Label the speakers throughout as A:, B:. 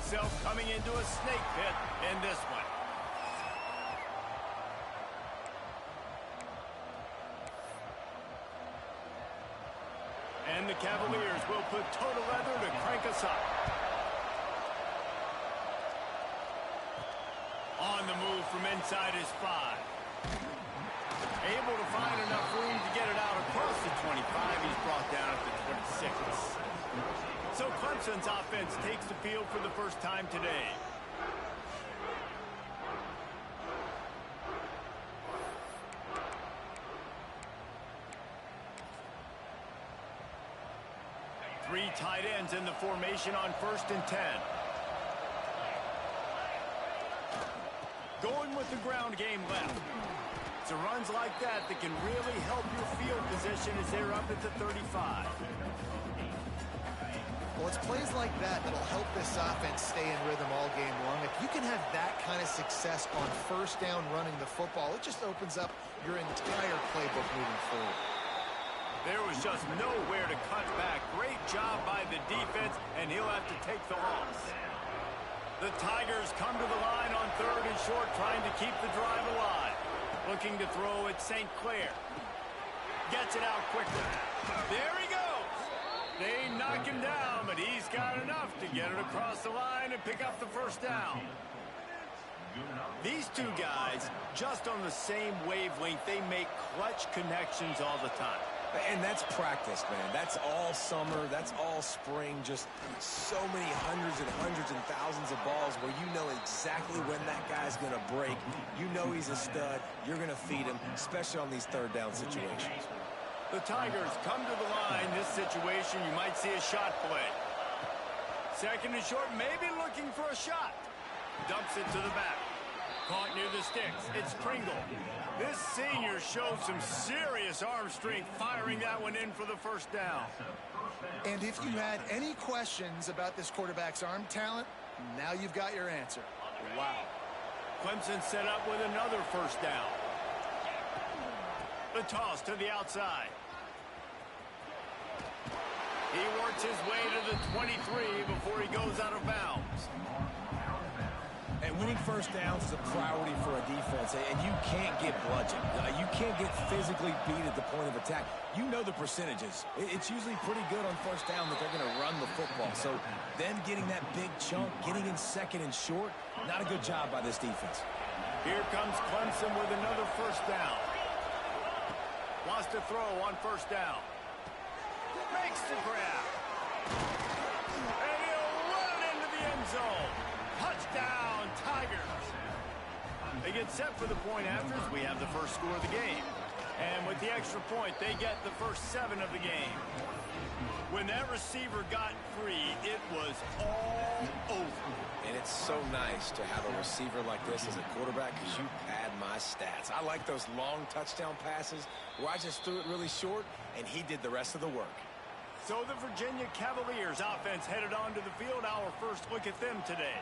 A: himself coming into a snake pit in this one. And the Cavaliers will put total leather to crank us up. On the move from inside his 5. Able to find enough room to get it out across the 25. He's brought down at the 26. So Clemson's offense takes the field for the first time today. Three tight ends in the formation on 1st and 10. Going with the ground game left. It's runs like that that can really help your field position as they're up at the 35.
B: Well, it's plays like that that'll help this offense stay in rhythm all game long. If you can have that kind of success on 1st down running the football, it just opens up your entire playbook moving forward.
A: There was just nowhere to cut back. Great job by the defense, and he'll have to take the loss. The Tigers come to the line on 3rd and short, trying to keep the drive alive. Looking to throw at St. Clair. Gets it out quickly. There he goes. They knock him down, but he's got enough to get it across the line and pick up the 1st down. These two guys, just on the same wavelength, they make clutch connections all the time.
C: And that's practice, man. That's all summer. That's all spring. Just so many hundreds and thousands of balls where you know exactly when that guy's going to break. You know he's a stud. You're going to feed him, especially on these 3rd down situations.
A: The Tigers come to the line. This situation, you might see a shot play. 2nd and short, maybe looking for a shot. Dumps it to the back. Caught near the sticks. It's Pringle. This senior showed some serious arm strength firing that one in for the 1st down.
B: And if you had any questions about this quarterback's arm talent, now you've got your answer. Wow.
A: Clemson set up with another 1st down. The toss to the outside. He works his way to the 23 before he goes out of bounds.
C: And winning 1st downs is a priority for a defense, and you can't get bludgeoned. You can't get physically beat at the point of attack. You know the percentages. It's usually pretty good on 1st down that they're going to run the football. So them getting that big chunk, getting in 2nd and short, not a good job by this defense.
A: Here comes Clemson with another 1st down. Wants to throw on 1st down. Makes the grab. And he'll run into the end zone. Touchdown, Tigers. They get set for the point after as we have the first score of the game. And with the extra point, they get the first 7 of the game. When that receiver got free, it was all over.
C: And it's so nice to have a receiver like this as a quarterback because you pad my stats. I like those long touchdown passes where I just threw it really short and he did the rest of the work.
A: So the Virginia Cavaliers offense headed onto the field. Our first look at them today.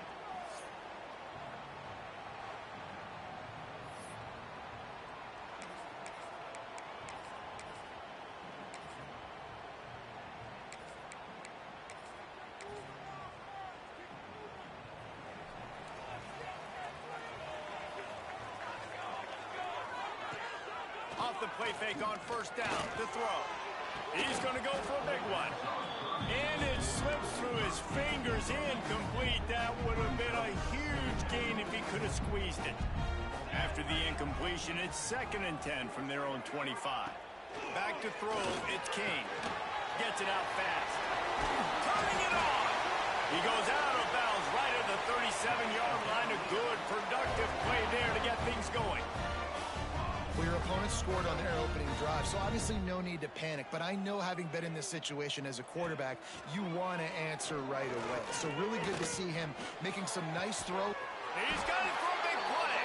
A: Off the play fake on 1st down to throw. He's going to go for a big one. And it slips through his fingers, incomplete. That would have been a huge gain if he could have squeezed it. After the incompletion, it's 2nd and 10 from their own 25. Back to throw, it's King. Gets it out fast. Turning it on. He goes out of bounds right at the 37-yard line. A good, productive play there to get things going.
B: Well, your opponent scored on their opening drive, so obviously no need to panic. But I know, having been in this situation as a quarterback, you want to answer right away. So really good to see him making some nice throws.
A: He's got it for a big play.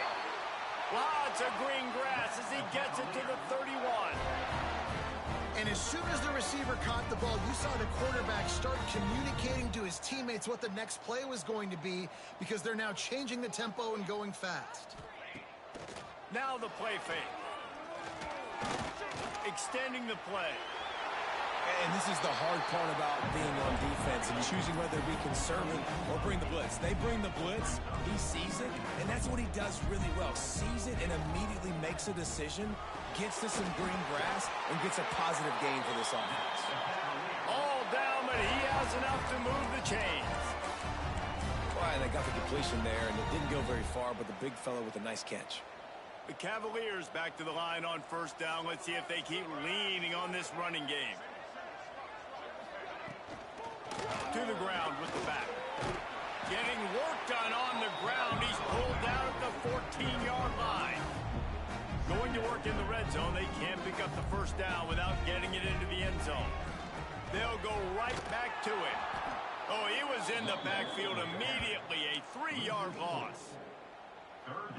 A: Lots of green grass as he gets it to the 31.
B: And as soon as the receiver caught the ball, you saw the quarterback start communicating to his teammates what the next play was going to be, because they're now changing the tempo and going fast.
A: Now the play fake. Extending the play.
C: And this is the hard part about being on defense and choosing whether to be conservative or bring the blitz. They bring the blitz, he sees it, and that's what he does really well. Sees it and immediately makes a decision, gets to some green grass, and gets a positive gain for this offense.
A: All down, but he has enough to move the chains.
C: Well, and they got the completion there, and it didn't go very far, but the big fella with a nice catch.
A: The Cavaliers back to the line on first down. Let's see if they keep leaning on this running game. To the ground with the back. Getting work done on the ground. He's pulled down at the 14-yard line. Going to work in the red zone. They can't pick up the first down without getting it into the end zone. They'll go right back to it. Oh, he was in the backfield immediately. A 3-yard loss.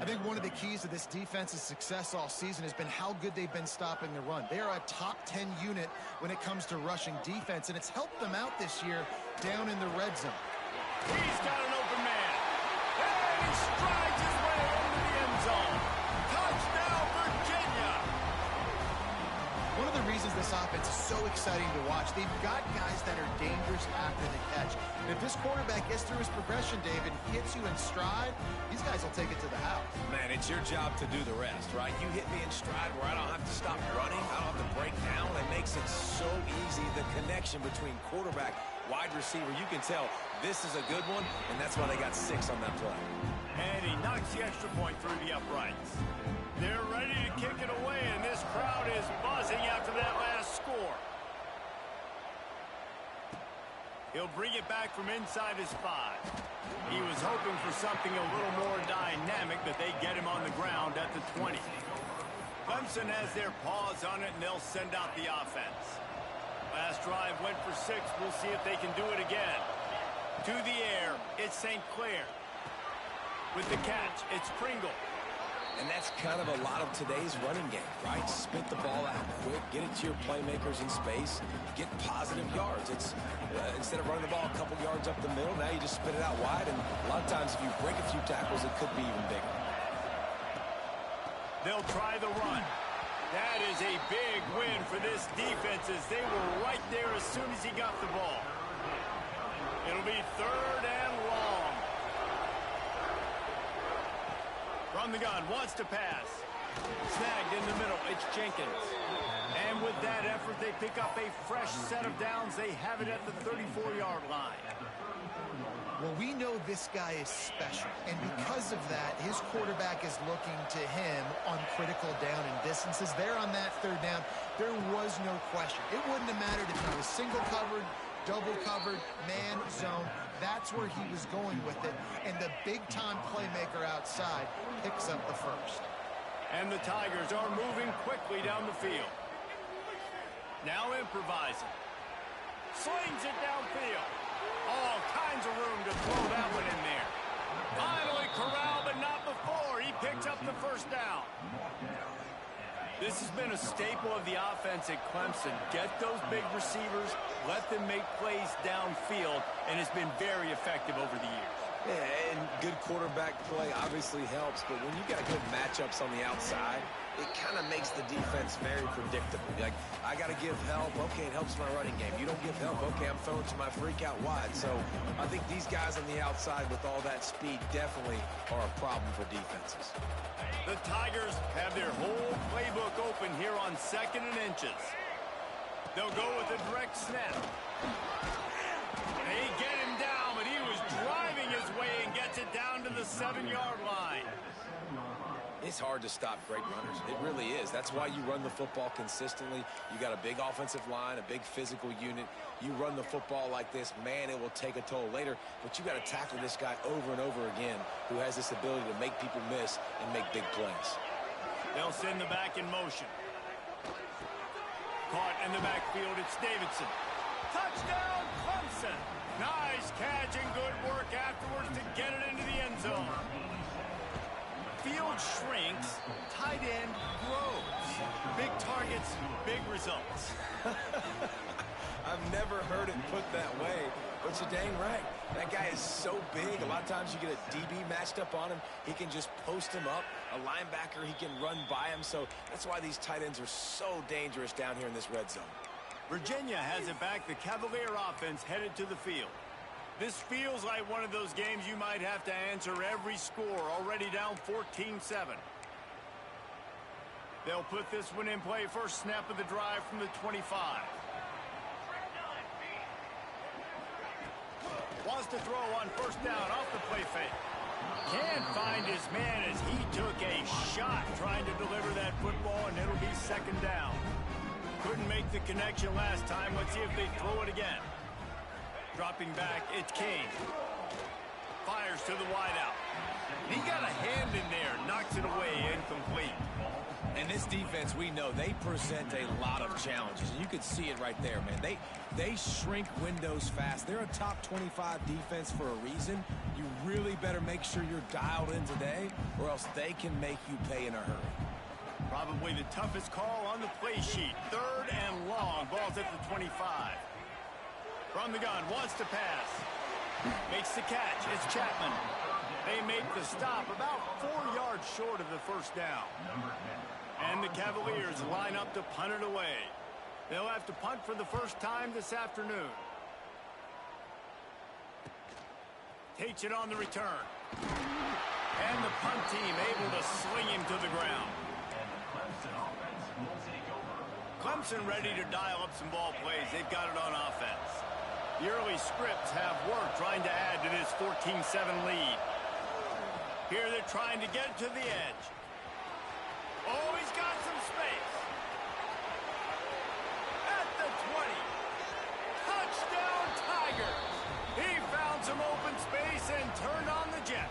B: I think one of the keys to this defense's success all season has been how good they've been stopping the run. They are a top 10 unit when it comes to rushing defense, and it's helped them out this year down in the red zone.
A: He's got an open man. And he strides his way into the end zone. Touchdown, Virginia.
B: One of the reasons this offense is so exciting to watch, they've got guys that are dangerous after the catch. And if this quarterback gets through his progression, David, hits you in stride, these guys will take it to the house.
C: Man, it's your job to do the rest, right? You hit me in stride where I don't have to stop running. I don't have to break down. It makes it so easy. The connection between quarterback, wide receiver, you can tell this is a good one, and that's why they got 6 on that play.
A: And he knocks the extra point through the uprights. They're ready to kick it away, and this crowd is buzzing after that last score. He'll bring it back from inside his 5. He was hoping for something a little more dynamic, but they get him on the ground at the 20. Clemson has their paws on it, and they'll send out the offense. Last drive went for 6. We'll see if they can do it again. To the air, it's St. Clair. With the catch, it's Pringle.
C: And that's kind of a lot of today's running game, right? Spit the ball out quick, get it to your playmakers in space, get positive yards. It's instead of running the ball a couple yards up the middle, now you just spit it out wide, and a lot of times if you break a few tackles, it could be even bigger.
A: They'll try the run. That is a big win for this defense as they were right there as soon as he got the ball. It'll be 3rd and long. From the gun, wants to pass. Snagged in the middle, it's Jenkins. And with that effort, they pick up a fresh set of downs. They have it at the 34-yard line.
B: Well, we know this guy is special, and because of that, his quarterback is looking to him on critical down and distances. There on that 3rd down, there was no question. It wouldn't have mattered if he was single covered, double covered, man, zone. That's where he was going with it, and the big-time playmaker outside picks up the first.
A: And the Tigers are moving quickly down the field. Now improvising. Slings it downfield. All kinds of room to throw that one in there. Finally corralled, but not before. He picks up the first down. This has been a staple of the offense at Clemson. Get those big receivers, let them make plays downfield, and it's been very effective over the years.
C: Yeah, and good quarterback play obviously helps, but when you got good matchups on the outside, it kind of makes the defense very predictable. Like, I got to give help. Okay, it helps my running game. You don't give help. Okay, I'm throwing to my freak out wide. So I think these guys on the outside with all that speed definitely are a problem for defenses.
A: The Tigers have their whole playbook open here on 2nd and inches. They'll go with a direct snap. They get him down, but he was driving his way and gets it down to the 7-yard line.
C: It's hard to stop great runners. It really is. That's why you run the football consistently. You got a big offensive line, a big physical unit. You run the football like this, man, it will take a toll later. But you got to tackle this guy over and over again who has this ability to make people miss and make big plays.
A: They'll send the back in motion. Caught in the backfield, it's Davidson. Touchdown, Clemson. Nice catch and good work afterwards to get it into the end zone. Field shrinks, tight end grows. Big targets, big results.
C: I've never heard it put that way, but you're dang right. That guy is so big. A lot of times you get a DB matched up on him. He can just post him up. A linebacker, he can run by him. So that's why these tight ends are so dangerous down here in this red zone.
A: Virginia has it back. The Cavalier offense headed to the field. This feels like one of those games you might have to answer every score, already down 14-7. They'll put this one in play. First snap of the drive from the 25. Wants to throw on first down off the play fake. Can't find his man as he took a shot trying to deliver that football, and it'll be second down. Couldn't make the connection last time. Let's see if they throw it again. Dropping back, it's King. Fires to the wideout. He got a hand in there, knocks it away, incomplete.
C: And this defense, we know, they present a lot of challenges. You can see it right there, man. They shrink windows fast. They're a top 25 defense for a reason. You really better make sure you're dialed in today, or else they can make you pay in a hurry.
A: Probably the toughest call on the play sheet. Third and long. Ball's at the 25. From the gun, wants to pass. Makes the catch. It's Chapman. They make the stop about 4 yards short of the first down. And the Cavaliers line up to punt it away. They'll have to punt for the first time this afternoon. Takes it on the return. And the punt team able to sling him to the ground. Clemson ready to dial up some ball plays. They've got it on offense. The early scripts have worked trying to add to this 14-7 lead. Here they're trying to get it to the edge. Oh, he's got some space. At the 20. Touchdown Tigers. He found some open space and turned on the Jets.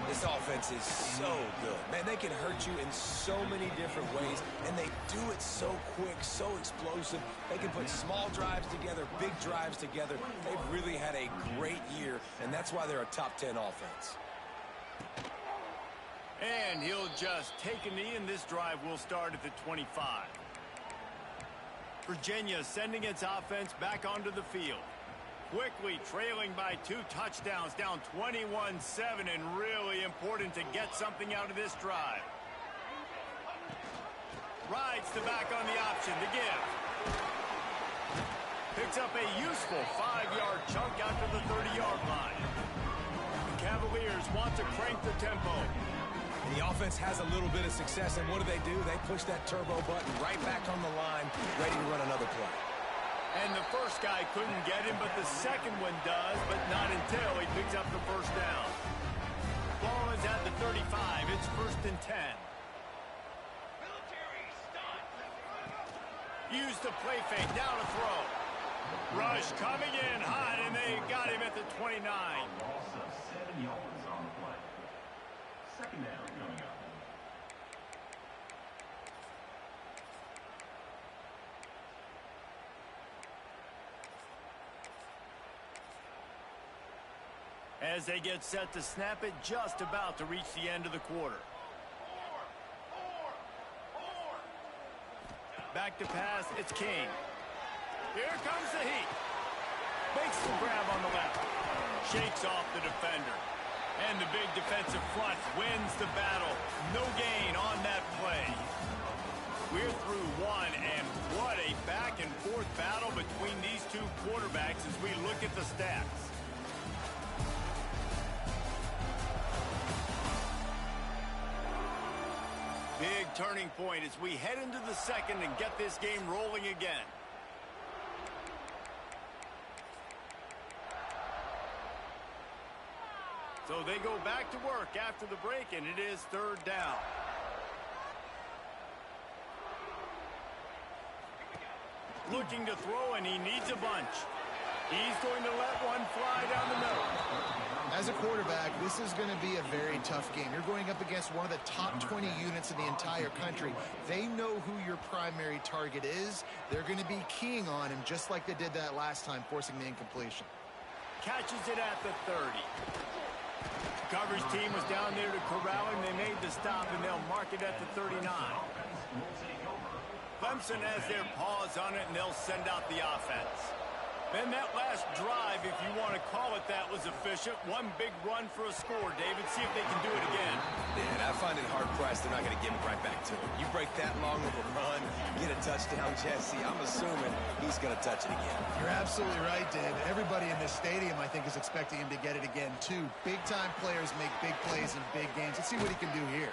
C: This offense is so good. Man, they can hurt you in so many different ways, and they do it so quick, so explosive. They can put small drives together, big drives together. They've really had a great year, and that's why they're a top 10 offense.
A: And he'll just take a knee, and this drive will start at the 25. Virginia sending its offense back onto the field. Quickly trailing by 2 touchdowns, down 21-7, and really important to get something out of this drive. Rides the back on the option to give. Picks up a useful 5-yard chunk out to the 30-yard line. The Cavaliers want to crank the tempo.
C: The offense has a little bit of success, and what do? They push that turbo button right back on the line, ready to run another play.
A: And the first guy couldn't get him, but the second one does, but not until he picks up the first down. Ball is at the 35. It's first and 10. Use the play fake. Now to throw. Rush coming in hot, and they got him at the 29.
D: Loss of 7 yards on the play. Second down coming up.
A: As they get set to snap it, just about to reach the end of the quarter. Back to pass, it's King. Here comes the heat. Makes the grab on the left. Shakes off the defender. And the big defensive front wins the battle. No gain on that play. We're through one, and what a back-and-forth battle between these two quarterbacks as we look at the stats. Big turning point as we head into the second and get this game rolling again. So they go back to work after the break, and it is third down. Looking to throw, and he needs a bunch. He's going to let one fly down the middle.
B: As a quarterback, this is going to be a very tough game. You're going up against one of the top 20 units in the entire country. They know who your primary target is. They're going to be keying on him just like they did that last time, forcing the incompletion.
A: Catches it at the 30. Coverage team was down there to corral him. They made the stop, and they'll mark it at the 39. Clemson has their paws on it, and they'll send out the offense. And that last drive, if you want to call it that, was efficient. One big run for a score, David. See if they can do it again.
C: And I find it hard-pressed they're not going to give it right back to him. You break that long of a run, get a touchdown, Jesse, I'm assuming he's going to touch it again.
B: You're absolutely right, David. Everybody in this stadium, I think, is expecting him to get it again, too. Big-time players make big plays in big games. Let's see what he can do here.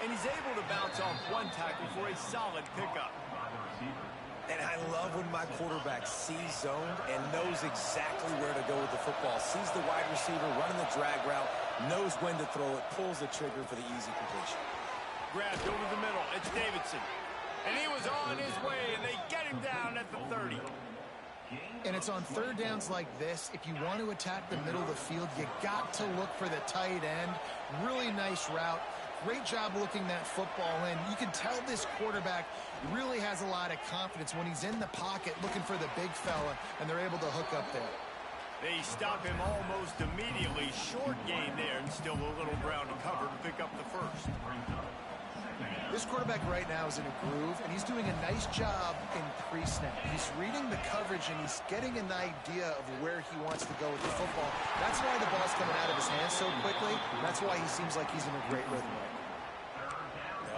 A: And he's able to bounce off one tackle for a solid pickup.
C: And I love when my quarterback sees zoned and knows exactly where to go with the football. Sees the wide receiver running the drag route, knows when to throw it, pulls the trigger for the easy completion.
A: Grabbed over the middle. It's Davidson. And he was on his way, and they get him down at the 30.
B: And it's on third downs like this. If you want to attack the middle of the field, you got to look for the tight end. Really nice route. Great job looking that football in. You can tell this quarterback really has a lot of confidence when he's in the pocket looking for the big fella, and they're able to hook up there.
A: They stop him almost immediately. Short gain there, and still a little ground to cover to pick up the first.
B: This quarterback right now is in a groove, and he's doing a nice job in pre-snap. He's reading the coverage, and he's getting an idea of where he wants to go with the football. That's why the ball's coming out of his hands so quickly. That's why he seems like he's in a great rhythm right now.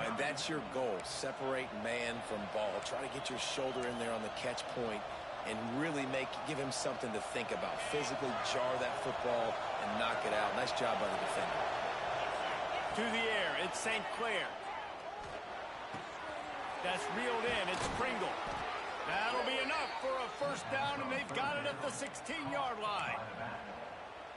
C: And that's your goal. Separate man from ball. Try to get your shoulder in there on the catch point and really give him something to think about. Physically jar that football and knock it out. Nice job by the defender.
A: To the air, it's St. Clair. That's reeled in. It's Pringle. That'll be enough for a first down, and they've got it at the 16-yard line.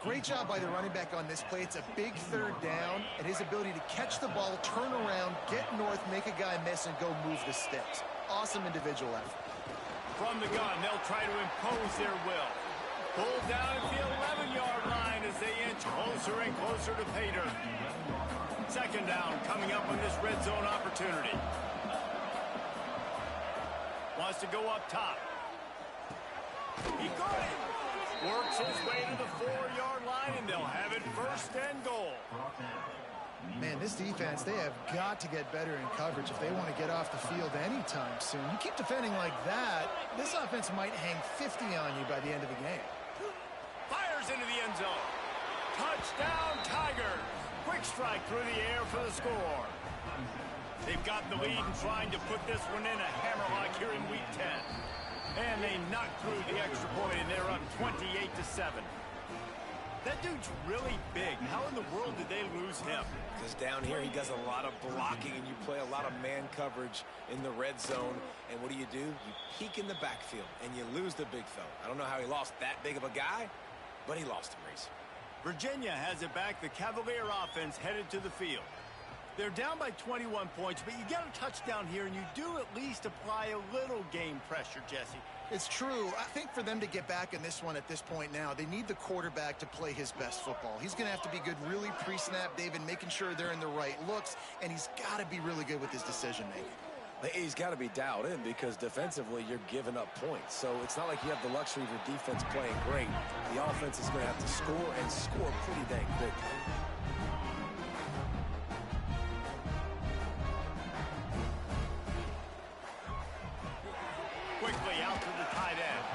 B: Great job by the running back on this play. It's a big third down, and his ability to catch the ball, turn around, get north, make a guy miss, and go move the sticks. Awesome individual effort.
A: From the gun, they'll try to impose their will. Pulled down at the 11-yard line as they inch closer and closer to pay dirt. Second down coming up on this red zone opportunity. Wants to go up top. He got it. Works his way to the 4-yard line, and they'll have it first and goal.
B: Man, this defense, they have got to get better in coverage if they want to get off the field anytime soon. You keep defending like that, this offense might hang 50 on you by the end of the game.
A: Fires into the end zone. Touchdown, Tigers. Quick strike through the air for the score. They've got the lead and trying to put this one in a hammerlock here in Week 10. And they knock through the extra point, and they're up 28-7. That dude's really big. How in the world did they lose him?
C: Because down here he does a lot of blocking, and you play a lot of man coverage in the red zone. And what do? You peek in the backfield, and you lose the big fella. I don't know how he lost that big of a guy, but he lost him, Reese.
A: Virginia has it back. The Cavalier offense headed to the field. They're down by 21 points, but you get a touchdown here, and you do at least apply a little game pressure, Jesse.
B: It's true. I think for them to get back in this one at this point now, they need the quarterback to play his best football. He's going to have to be good really pre-snap, David, making sure they're in the right looks, and he's got to be really good with his decision-making.
C: He's got to be dialed in because defensively you're giving up points. So it's not like you have the luxury of your defense playing great. The offense is going to have to score and score pretty dang quickly.
A: Quickly out to the tight end.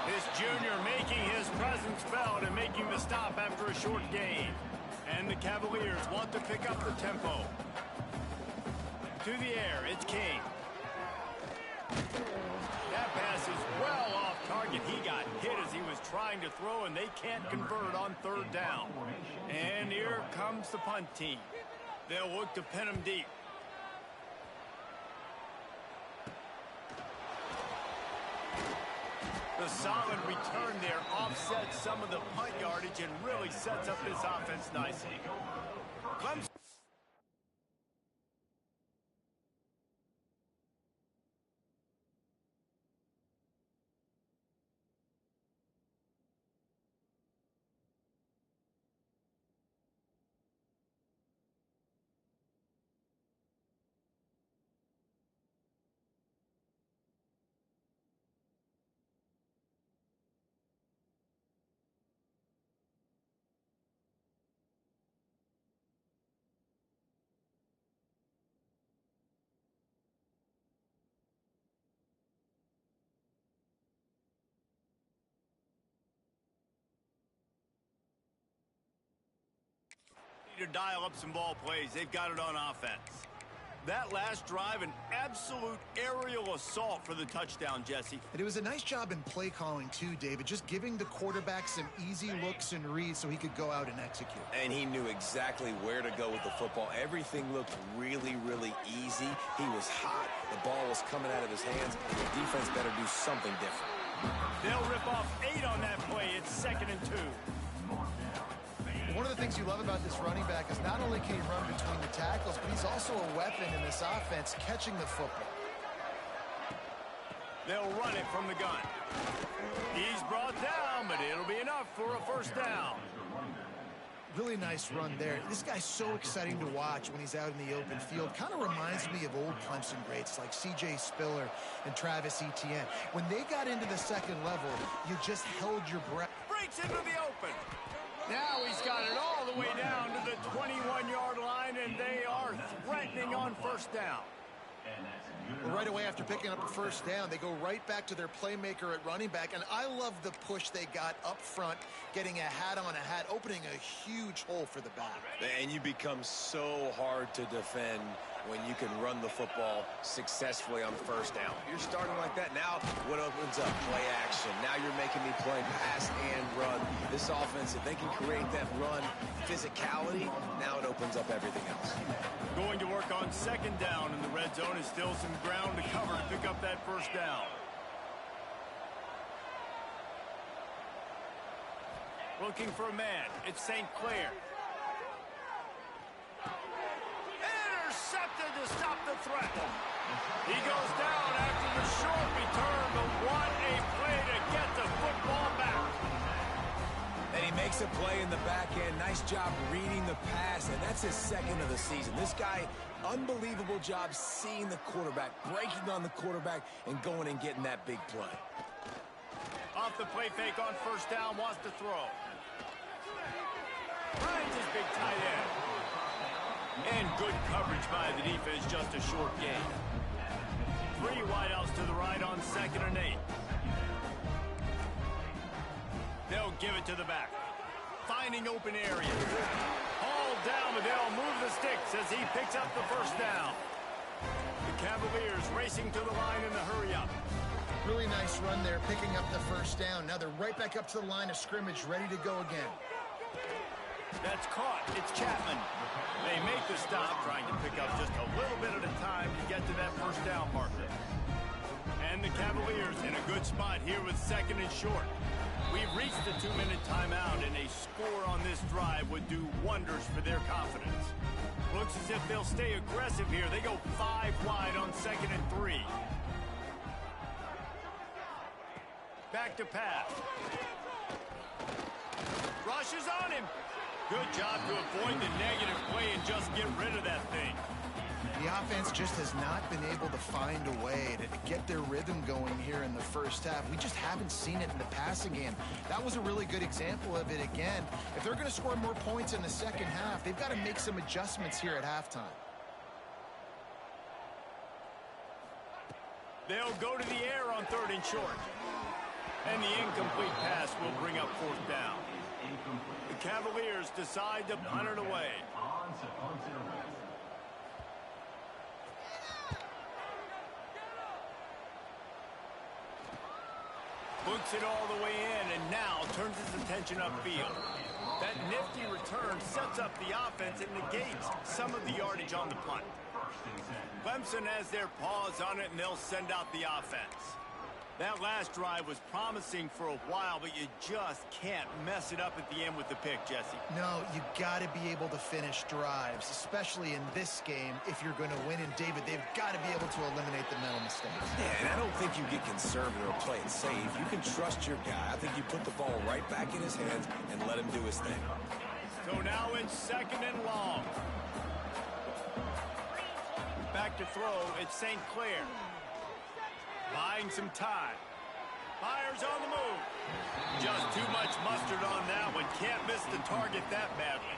A: This junior making his presence felt and making the stop after a short gain. And the Cavaliers want to pick up the tempo. To the air, it's King. That pass is well off target. He got hit as he was trying to throw, and they can't convert on third down. And here comes the punt team. They'll look to pin him deep. The solid return there offsets some of the punt yardage and really sets up this offense nicely. Clem's to dial up some ball plays. They've got it on offense. That last drive, an absolute aerial assault for the touchdown, Jesse.
B: And it was a nice job in play calling, too, David, just giving the quarterback some easy looks and reads so he could go out and execute.
C: And he knew exactly where to go with the football. Everything looked really, really easy. He was hot. The ball was coming out of his hands. The defense better do something different.
A: They'll rip off 8 on that play. It's 2nd and 2.
B: One of the things you love about this running back is not only can he run between the tackles, but he's also a weapon in this offense, catching the football.
A: They'll run it from the gun. He's brought down, but it'll be enough for a first down.
B: Really nice run there. This guy's so exciting to watch when he's out in the open field. Kind of reminds me of old Clemson greats like C.J. Spiller and Travis Etienne. When they got into the second level, you just held your breath.
A: Breaks into the open. Now he's got it all the way down to the 21-yard line, and they are threatening on first down.
B: Well, right away after picking up a first down, they go right back to their playmaker at running back, and I love the push they got up front, getting a hat on a hat, opening a huge hole for the back.
C: And you become so hard to defend when you can run the football successfully on first down. You're starting like that. Now what opens up? Play action. Now you're making me play pass and run. This offense, if they can create that run physicality, now it opens up everything else.
A: Going to work on 2nd down, and the red zone is still some ground to cover to pick up that first down. Looking for a man. It's St. Clair. Intercepted to stop the threat. He goes down after the short return, but what a play to get the football back.
C: And he makes a play in the back end. Nice job reading the pass, and that's his 2nd of the season. This guy, unbelievable job seeing the quarterback, breaking on the quarterback, and going and getting that big play.
A: Off the play fake on first down, wants to throw. Finds his big tight end. And good coverage by the defense, just a short gain. 3 wideouts to the right on 2nd and 8. They'll give it to the back. Finding open area. Hauled down, but they'll move the sticks as he picks up the first down. The Cavaliers racing to the line in the hurry-up.
B: Really nice run there, picking up the first down. Now they're right back up to the line of scrimmage, ready to go again.
A: That's caught. It's Chapman. They make the stop, trying to pick up just a little bit at a time to get to that first down marker. And the Cavaliers in a good spot here with 2nd and short. We've reached the 2-minute timeout, and a score on this drive would do wonders for their confidence. Looks as if they'll stay aggressive here. They go 5 wide on 2nd and 3. Back to pass. Rushes on him. Good job to avoid the negative play and just get rid of that thing.
B: The offense just has not been able to find a way to get their rhythm going here in the first half. We just haven't seen it in the passing game. That was a really good example of it again. If they're going to score more points in the second half, they've got to make some adjustments here at halftime.
A: They'll go to the air on 3rd and short. And the incomplete pass will bring up 4th down. The Cavaliers decide to punt it away. Boots it all the way in, and now turns his attention upfield. That nifty return sets up the offense and negates some of the yardage on the punt. Clemson has their paws on it, and they'll send out the offense. That last drive was promising for a while, but you just can't mess it up at the end with the pick, Jesse.
B: No, you got to be able to finish drives, especially in this game if you're going to win. And, David, they've got to be able to eliminate the mental mistakes.
C: Yeah, and I don't think you get conservative or play it safe. You can trust your guy. I think you put the ball right back in his hands and let him do his thing.
A: So now it's 2nd and long. Back to throw, it's St. Clair. Buying some time. Fires on the move. Just too much mustard on that one. Can't miss the target that badly.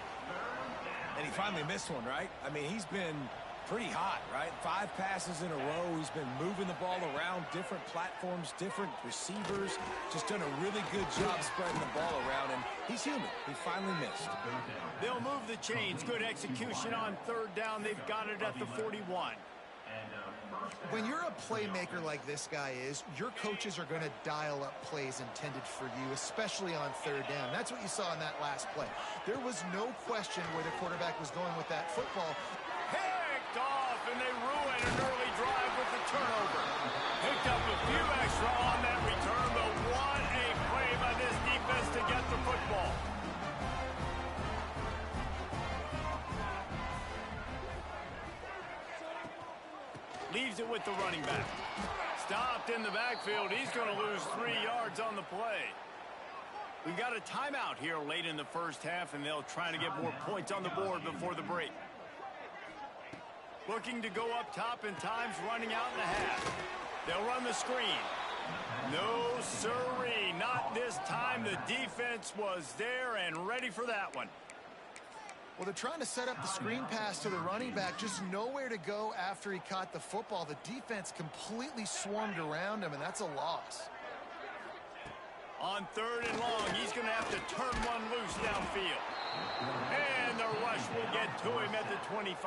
C: And he finally missed one, right? I mean, he's been pretty hot, right? 5 passes in a row. He's been moving the ball around different platforms, different receivers. Just done a really good job spreading the ball around, and he's human. He finally missed.
A: They'll move the chains. Good execution on third down. They've got it at the 41.
B: When you're a playmaker like this guy is, your coaches are going to dial up plays intended for you, especially on third down. That's what you saw in that last play. There was no question where the quarterback was going with that football.
A: Picked off, and they ruin an early drive with the turnover. Picked up a few extra on that return, but what a play by this defense to get the football. Leaves it with the running back. Stopped in the backfield. He's going to lose 3 yards on the play. We've got a timeout here late in the first half, and they'll try to get more points on the board before the break. Looking to go up top, and time's running out in the half. They'll run the screen. No siree, not this time. The defense was there and ready for that one.
B: Well, they're trying to set up the screen pass to the running back, just nowhere to go after he caught the football. The defense completely swarmed around him, and that's a loss.
A: On third and long, he's going to have to turn one loose downfield. And the rush will get to him at the 25.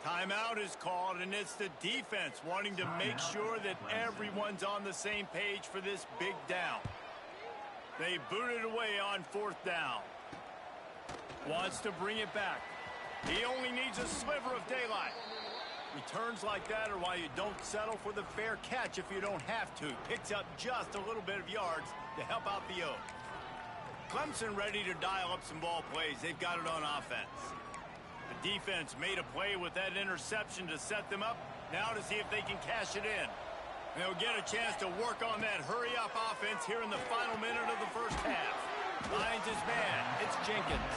A: Timeout is called, and it's the defense wanting to make sure that everyone's on the same page for this big down. They boot it away on fourth down. Wants to bring it back. He only needs a sliver of daylight. Returns like that are why you don't settle for the fair catch if you don't have to. Picks up just a little bit of yards to help out the O. Clemson ready to dial up some ball plays. They've got it on offense. The defense made a play with that interception to set them up. Now to see if they can cash it in. They'll get a chance to work on that hurry-up offense here in the final minute of the first half. Finds his man. It's Jenkins.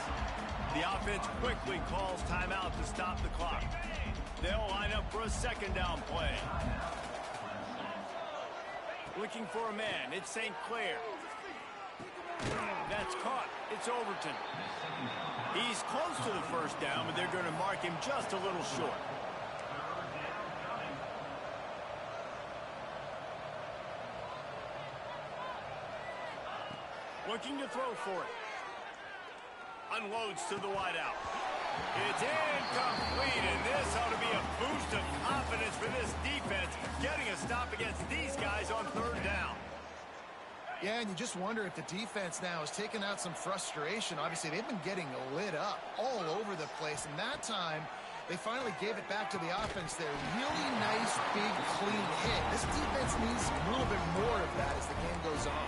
A: The offense quickly calls timeout to stop the clock. They'll line up for a second down play. Looking for a man. It's St. Clair. That's caught. It's Overton. He's close to the first down, but they're going to mark him just a little short. Looking to throw for it. Unloads to the wideout. It's incomplete, and this ought to be a boost of confidence for this defense, getting a stop against these guys on third down.
B: Yeah, and you just wonder if the defense now is taking out some frustration. Obviously, they've been getting lit up all over the place, and that time they finally gave it back to the offense there. Really nice, big, clean hit. This defense needs a little bit more of that as the game goes on.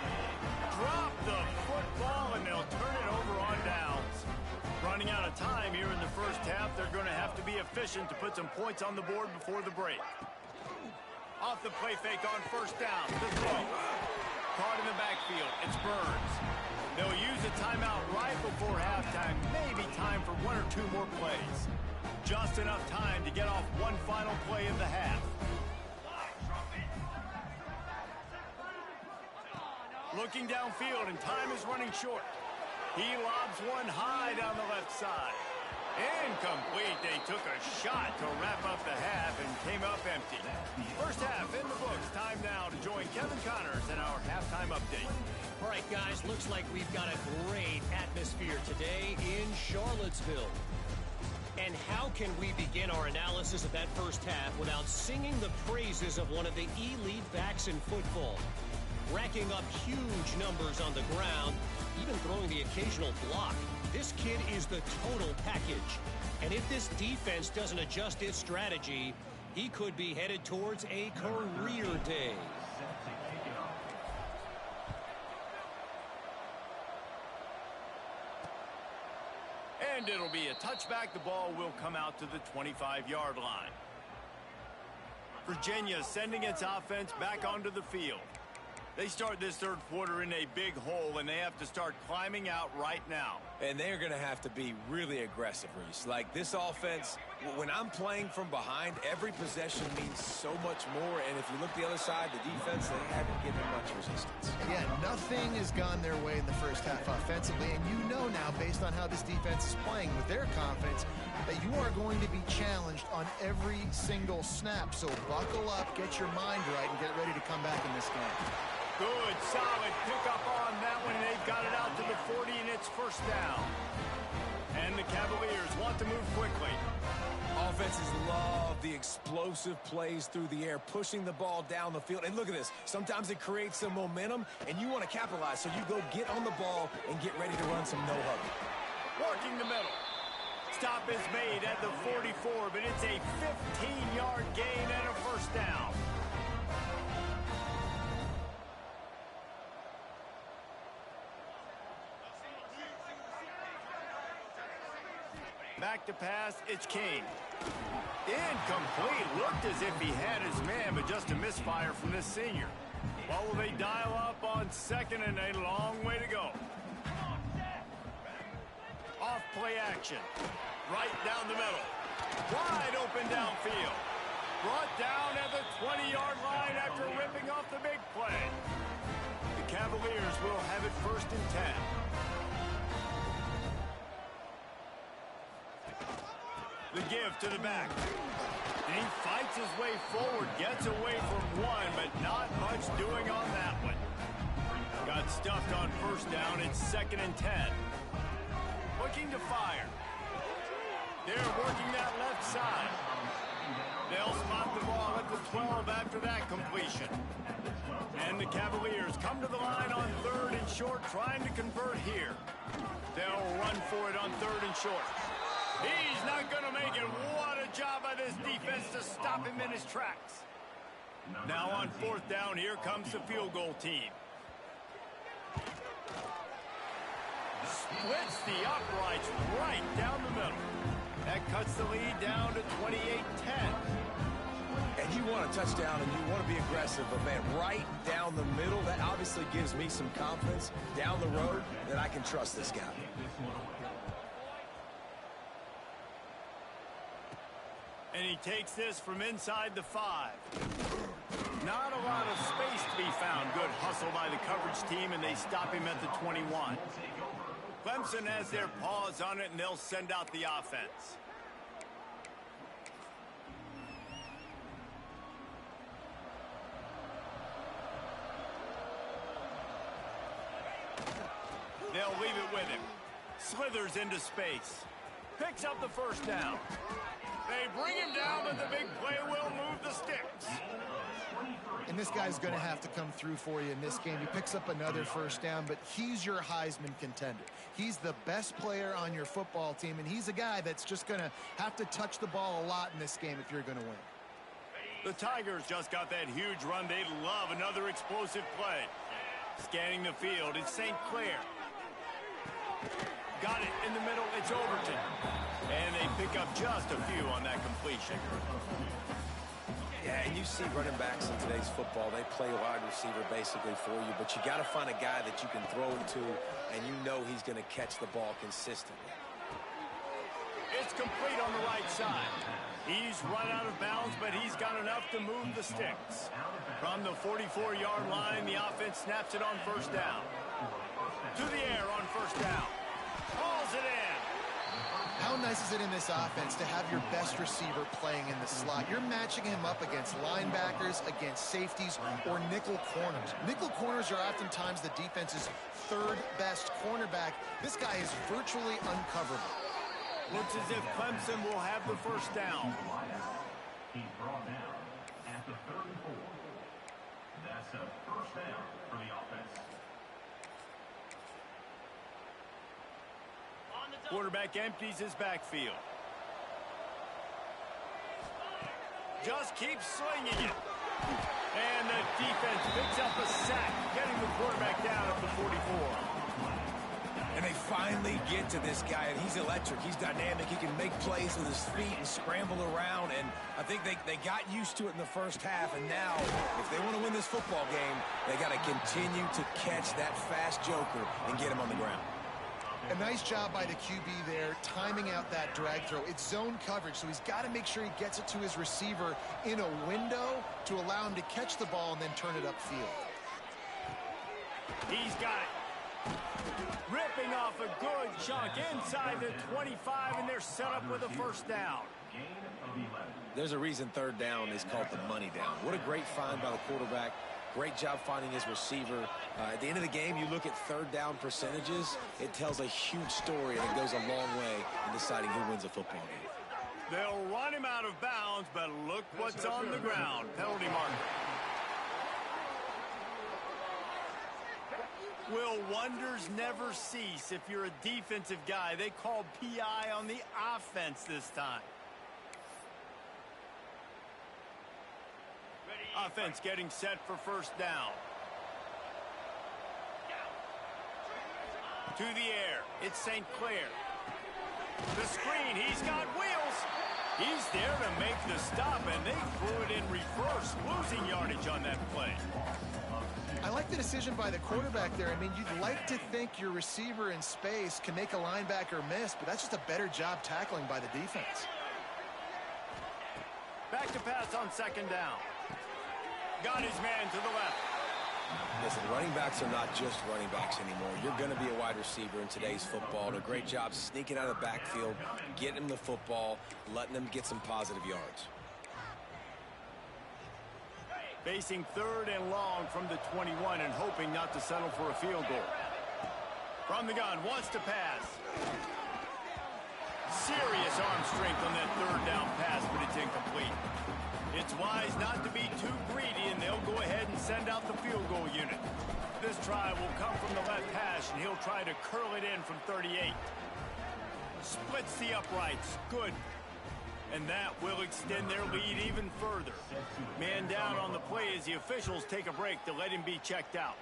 A: Drop the football, and they'll turn it over on downs. Running out of time here in the first half, they're going to have to be efficient to put some points on the board before the break. Off the play fake on first down. The throw. Caught in the backfield. It's Burns. They'll use a timeout right before halftime. Maybe time for one or two more plays. Just enough time to get off one final play of the half. Looking downfield, and time is running short. He lobs one high down the left side. Incomplete. They took a shot to wrap up the half and came up empty. First half in the books. Time now to join Kevin Connors in our halftime update.
E: All right, guys, looks like we've got a great atmosphere today in Charlottesville. And how can we begin our analysis of that first half without singing the praises of one of the elite backs in football? Racking up huge numbers on the ground, even throwing the occasional block. This kid is the total package. And if this defense doesn't adjust its strategy, he could be headed towards a career day.
A: And it'll be a touchback. The ball will come out to the 25-yard line. Virginia sending its offense back onto the field. They start this third quarter in a big hole, and they have to start climbing out right now.
C: And they're going to have to be really aggressive, Reese. Like this offense, when I'm playing from behind, every possession means so much more. And if you look the other side, the defense, they haven't given much resistance.
B: Yeah, nothing has gone their way in the first half offensively. And you know now now, based on how this defense is playing with their confidence, that you are going to be challenged on every single snap. So buckle up, get your mind right, and get ready to come back in this game.
A: Good, solid pickup on that one. They've got it out to the 40, and it's first down. And the Cavaliers want to move quickly.
C: Offenses love the explosive plays through the air, pushing the ball down the field. And look at this. Sometimes it creates some momentum, and you want to capitalize. So you go get on the ball and get ready to run some no-huddle.
A: Working the middle. Stop is made at the 44, but it's a 15-yard gain and a first down. Back to pass, it's King. Incomplete. Looked as if he had his man, but just a misfire from this senior. Well, will they dial up on second, and a long way to go. Off play action. Right down the middle. Wide open downfield. Brought down at the 20-yard line after ripping off the big play. The Cavaliers will have it first and 10. The give to the back. And he fights his way forward, gets away from one, but not much doing on that one. Got stuffed on first down. It's second and 10. Looking to fire. They're working that left side. They'll spot the ball at the 12 after that completion. And the Cavaliers come to the line on third and short, trying to convert here. They'll run for it on third and short. He's not going to make it. What a job by this defense to stop him in his tracks. Now on fourth down, here comes the field goal team. Splits the uprights right down the middle. That cuts the lead down to 28-10.
C: And you want a touchdown, and you want to be aggressive, but man, right down the middle, that obviously gives me some confidence down the road that I can trust this guy.
A: And he takes this from inside the 5. Not a lot of space to be found. Good hustle by the coverage team, and they stop him at the 21. Clemson has their paws on it, and they'll send out the offense. They'll leave it with him. Slithers into space. Picks up the first down. They bring him down, but the big play will move the sticks.
B: And this guy's going to have to come through for you in this game. He picks up another first down, but he's your Heisman contender. He's the best player on your football team, and he's a guy that's just going to have to touch the ball a lot in this game if you're going to win.
A: The Tigers just got that huge run. They love another explosive play. Scanning the field, it's St. Clair. Got it in the middle, it's Overton. And they pick up just a few on that completion.
C: Yeah, and you see running backs in today's football, they play wide receiver basically for you, but you got to find a guy that you can throw it to, and you know he's going to catch the ball consistently.
A: It's complete on the right side. He's run out of bounds, but he's got enough to move the sticks. From the 44-yard line, the offense snaps it on first down. To the air on first down. Hauls it in.
B: How nice is it in this offense to have your best receiver playing in the slot? You're matching him up against linebackers, against safeties, or nickel corners. Nickel corners are oftentimes the defense's third best cornerback. This guy is virtually uncoverable.
A: Looks as if Clemson will have the first down.
D: He's brought down at the 34. That's a first down for the offense.
A: Quarterback empties his backfield. Just keeps slinging it. And the defense picks up a sack, getting the quarterback down at the 44.
C: And they finally get to this guy, and he's electric. He's dynamic. He can make plays with his feet and scramble around. And I think they got used to it in the first half. And now, if they want to win this football game, they got to continue to catch that fast joker and get him on the ground.
B: A nice job by the QB there, timing out that drag throw. It's zone coverage, so he's got to make sure he gets it to his receiver in a window to allow him to catch the ball and then turn it upfield.
A: He's got it. Ripping off a good chunk inside the 25, and they're set up with a first down.
C: There's a reason third down is called the money down. What a great find by the quarterback. Great job finding his receiver. At the end of the game, you look at third down percentages. It tells a huge story, and it goes a long way in deciding who wins a football game.
A: They'll run him out of bounds, but look what's on the ground. Penalty mark. Will wonders never cease if you're a defensive guy? They called PI on the offense this time. Offense getting set for first down. To the air. It's St. Clair. The screen. He's got wheels. He's there to make the stop, and they threw it in reverse, losing yardage on that play.
B: I like the decision by the quarterback there. I mean, you'd like to think your receiver in space can make a linebacker miss, but that's just a better job tackling by the defense.
A: Back to pass on second down. Got his man to the left.
C: Listen, running backs are not just running backs anymore. You're going to be a wide receiver in today's football. And a great job sneaking out of the backfield, getting him the football, letting them get some positive yards.
A: Facing third and long from the 21 and hoping not to settle for a field goal. From the gun, wants to pass. Serious arm strength on that third down pass, but it's incomplete. It's wise not to be too greedy, and they'll go ahead and send out the field goal unit. This try will come from the left hash, and he'll try to curl it in from 38. Splits the uprights. Good. And that will extend their lead even further. Man down on the play as the officials take a break to let him be checked out.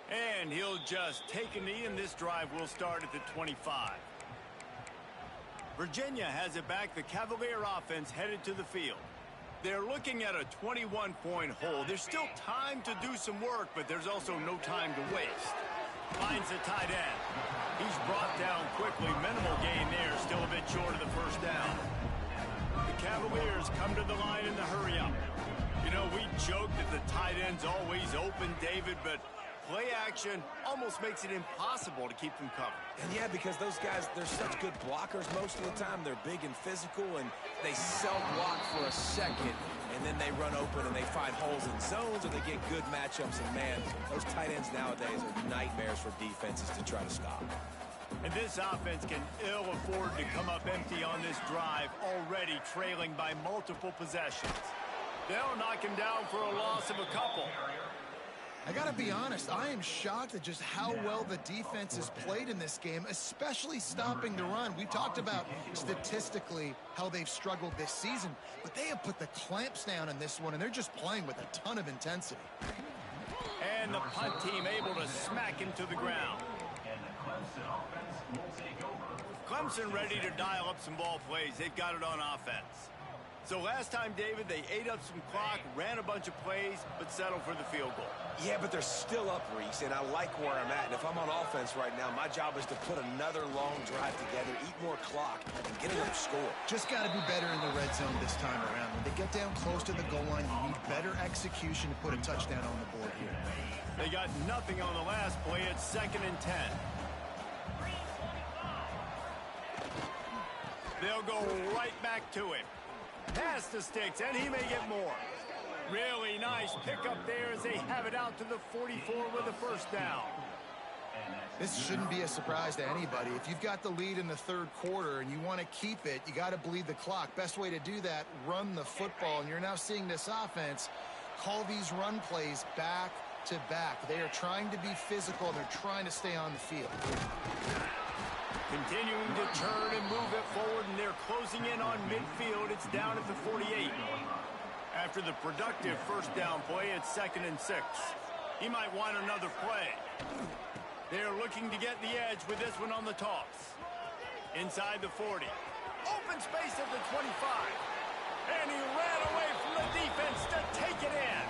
A: And he'll just take a knee, and this drive will start at the 25. Virginia has it back. The Cavalier offense headed to the field. They're looking at a 21-point hole. There's still time to do some work, but there's also no time to waste. Finds the tight end. He's brought down quickly. Minimal gain there. Still a bit short of the first down. The Cavaliers come to the line in the hurry-up. You know, we joke that the tight end's always open, David, but play action almost makes it impossible to keep them covered.
C: And yeah, because those guys, they're such good blockers most of the time. They're big and physical, and they self-block for a second, and then they run open and they find holes in zones, or they get good matchups. And man, those tight ends nowadays are nightmares for defenses to try to stop.
A: And this offense can ill afford to come up empty on this drive, already trailing by multiple possessions. They'll knock him down for a loss of a couple.
B: I got to be honest, I am shocked at just how well the defense has played in this game, especially stopping the run. We talked about statistically how they've struggled this season, but they have put the clamps down in this one, and they're just playing with a ton of intensity.
A: And the punt team able to smack him to the ground. Clemson ready to dial up some ball plays. They've got it on offense. So last time, David, they ate up some clock, ran a bunch of plays, but settled for the field goal.
C: Yeah, but they're still up, Reese, and I like where I'm at. And if I'm on offense right now, my job is to put another long drive together, eat more clock, and get another score.
B: Just got to be better in the red zone this time around. When they get down close to the goal line, you need better execution to put a touchdown on the board here.
A: They got nothing on the last play. It's 2nd and 10. They'll go right back to him. Pass the sticks, and he may get more. Really nice pickup there as they have it out to the 44 with a first down.
B: This shouldn't be a surprise to anybody. If you've got the lead in the third quarter and you want to keep it, you got to bleed the clock. Best way to do that, run the football. And you're now seeing this offense call these run plays back to back. They are trying to be physical. They're trying to stay on the field.
A: Continuing to turn and move it forward, and they're closing in on midfield. It's down at the 48. After the productive first down play, it's 2nd and 6. He might want another play. They're looking to get the edge with this one on the toss. Inside the 40. Open space at the 25. And he ran away from the defense to take it in.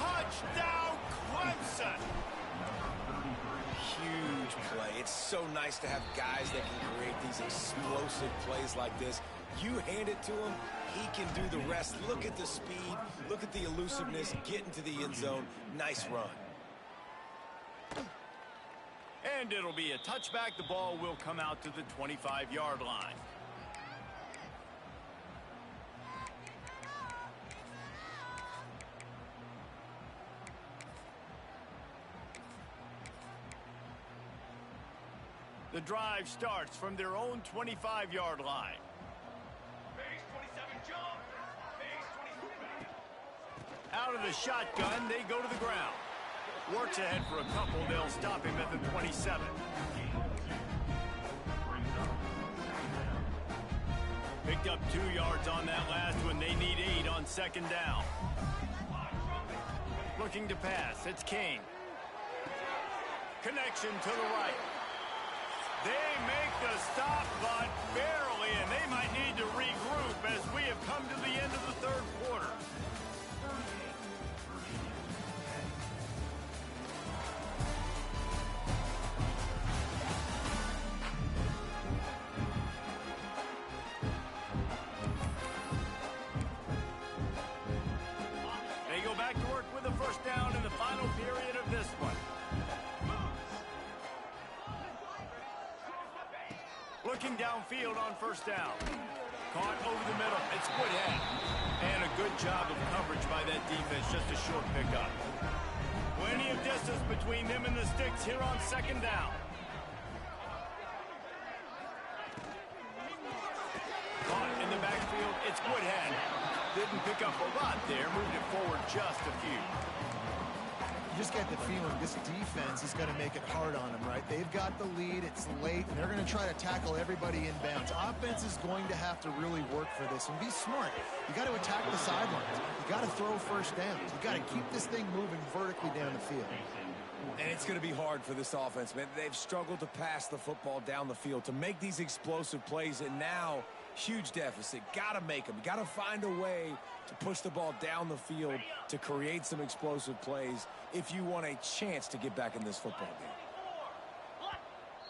A: Touchdown, Clemson.
C: Huge play. It's so nice to have guys that can create these explosive plays like this. You hand it to him, he can do the rest. Look at the speed, look at the elusiveness, get into the end zone. Nice run.
A: And it'll be a touchback. The ball will come out to the 25-yard line. The drive starts from their own 25-yard line. Out of the shotgun, they go to the ground. Works ahead for a couple. They'll stop him at the 27. Picked up 2 yards on that last one. They need 8 on second down. Looking to pass. It's King. Connection to the right. They make the stop, but barely, and they might need to regroup as we have come to the end of the third quarter. They go back to work with a first down in the final period of this one. Looking downfield on first down. Caught over the middle. It's Woodhead. And a good job of coverage by that defense. Just a short pickup. Plenty of distance between them and the sticks here on second down. Caught in the backfield. It's Woodhead. Didn't pick up a lot there. Moved it forward just a few.
B: You just get the feeling this defense is going to make it hard on them, right? They've got the lead. It's late, and they're going to try to tackle everybody inbounds. Offense is going to have to really work for this and be smart. You got to attack the sidelines. You got to throw first downs. You got to keep this thing moving vertically down the field.
C: And it's going to be hard for this offense, man. They've struggled to pass the football down the field, to make these explosive plays, and now huge deficit. Got to make them. Got to find a way to push the ball down the field to create some explosive plays if you want a chance to get back in this football game.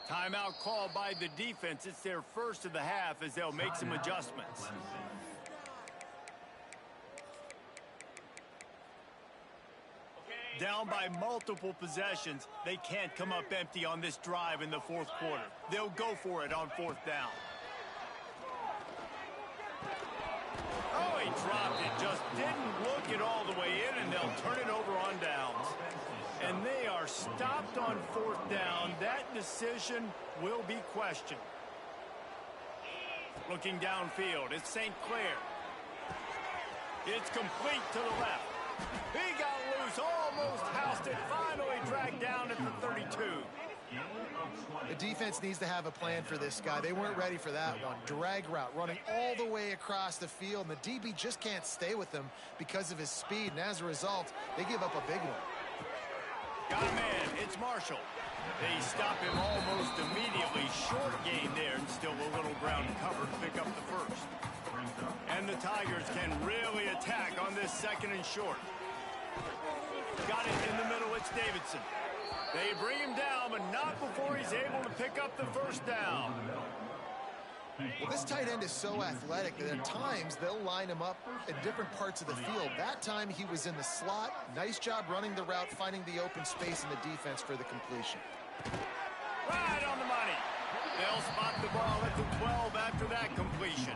A: Timeout called by the defense. It's their first of the half as they'll make some adjustments. Down by multiple possessions, they can't come up empty on this drive in the fourth quarter. They'll go for it on fourth down. Oh, he dropped it. Just didn't look it all the way in, and they'll turn it over on downs. And they are stopped on fourth down. That decision will be questioned. Looking downfield, it's St. Clair. It's complete to the left. He got loose, almost housed it, finally dragged down at the 32.
B: The defense needs to have a plan for this guy. They weren't ready for that one. Drag route, running all the way across the field, and the DB just can't stay with him because of his speed, and as a result, they give up a big one.
A: Got a man, it's Marshall. They stop him almost immediately. Short gain there, and still a little ground cover to pick up the first. And the Tigers can really attack on this second and short. Got it in the middle, it's Davidson. They bring him down, but not before he's able to pick up the first down.
B: Well, this tight end is so athletic that at times they'll line him up at different parts of the field. That time he was in the slot. Nice job running the route, finding the open space in the defense for the completion.
A: Right on the money. They'll spot the ball at the 12 after that completion.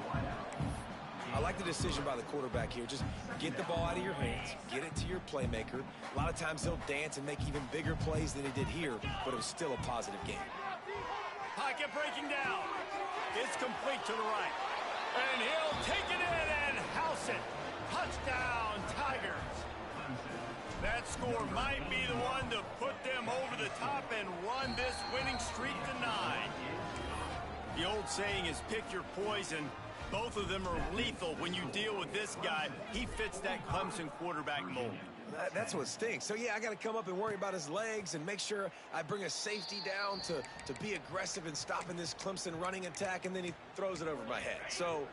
C: I like the decision by the quarterback here. Just get the ball out of your hands, get it to your playmaker. A lot of times he'll dance and make even bigger plays than he did here, but it was still a positive game.
A: Pocket breaking down. It's complete to the right. And he'll take it in and house it. Touchdown, Tigers. That score might be the one to put them over the top and run this winning streak to 9. The old saying is pick your poison. Both of them are lethal when you deal with this guy. He fits that Clemson quarterback mold.
C: That's what stinks. So, yeah, I got to come up and worry about his legs and make sure I bring a safety down to be aggressive in stopping this Clemson running attack, and then he throws it over my head. So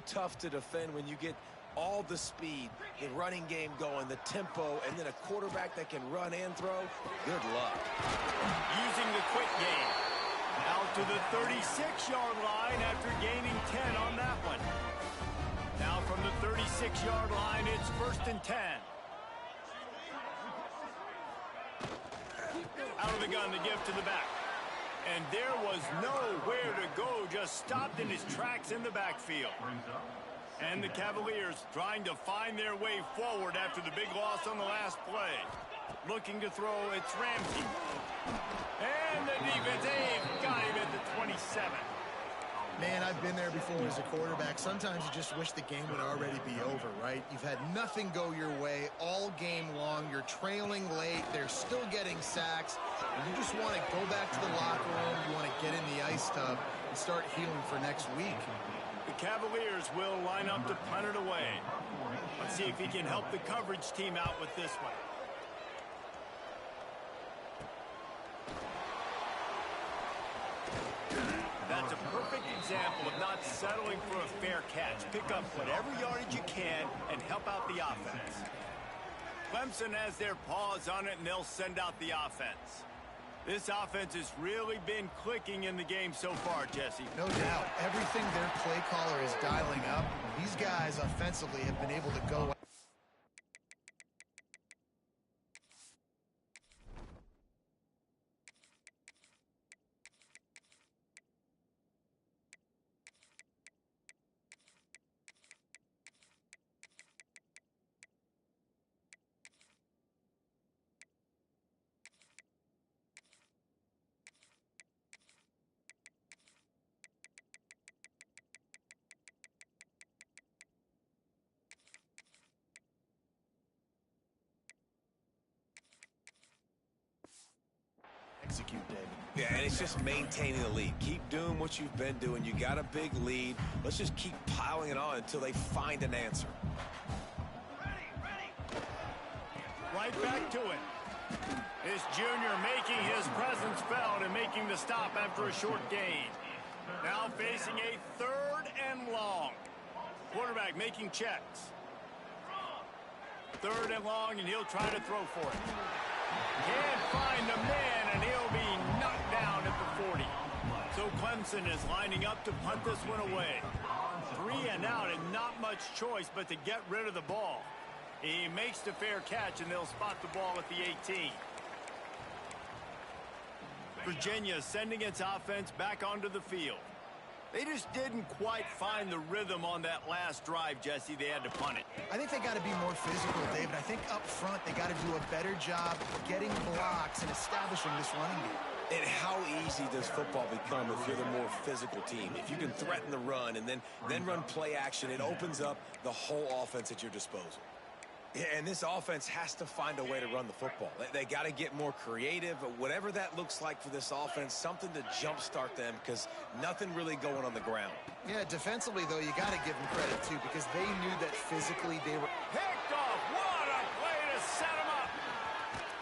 C: tough to defend when you get all the speed, the running game going, the tempo, and then a quarterback that can run and throw. Good luck.
A: Using the quick game. Out to the 36-yard line after gaining 10 on that one. Now from the 36-yard line, it's 1st and 10. Out of the gun to give to the back. And there was nowhere to go, just stopped in his tracks in the backfield. And the Cavaliers trying to find their way forward after the big loss on the last play. Looking to throw, it's Ramsey. And the defense, they've got him at the 27.
B: Man, I've been there before as a quarterback. Sometimes you just wish the game would already be over, right? You've had nothing go your way all game long. You're trailing late. They're still getting sacks. And you just want to go back to the locker room. You want to get in the ice tub and start healing for next week.
A: The Cavaliers will line up to punt it away. Let's see if he can help the coverage team out with this one. That's a perfect example of not settling for a fair catch. Pick up whatever yardage you can and help out the offense. Clemson has their paws on it, and they'll send out the offense. This offense has really been clicking in the game so far, Jesse.
B: No doubt. Everything their play caller is dialing up, these guys offensively have been able to go. Execute, David.
C: Yeah, and it's just maintaining the lead. Keep doing what you've been doing. You got a big lead. Let's just keep piling it on until they find an answer.
A: Right back to it. This junior making his presence felt and making the stop after a short gain. Now facing a 3rd and long. Quarterback making checks. 3rd and long, and he'll try to throw for it. Can't find the man, and he'll be knocked down at the 40. So Clemson is lining up to punt this one away. 3 and out, and not much choice but to get rid of the ball. He makes the fair catch, and they'll spot the ball at the 18. Virginia sending its offense back onto the field. They just didn't quite find the rhythm on that last drive, Jesse. They had to punt it.
B: I think they got to be more physical, David. I think up front they got to do a better job getting blocks and establishing this running game.
C: And how easy does football become if you're the more physical team? If you can threaten the run and then run play action, it opens up the whole offense at your disposal. Yeah, and this offense has to find a way to run the football. They got to get more creative, whatever that looks like for this offense, something to jumpstart them because nothing really going on the ground.
B: Yeah, defensively, though, you got to give them credit, too, because they knew that physically they were...
A: Picked off. What a play to set him up.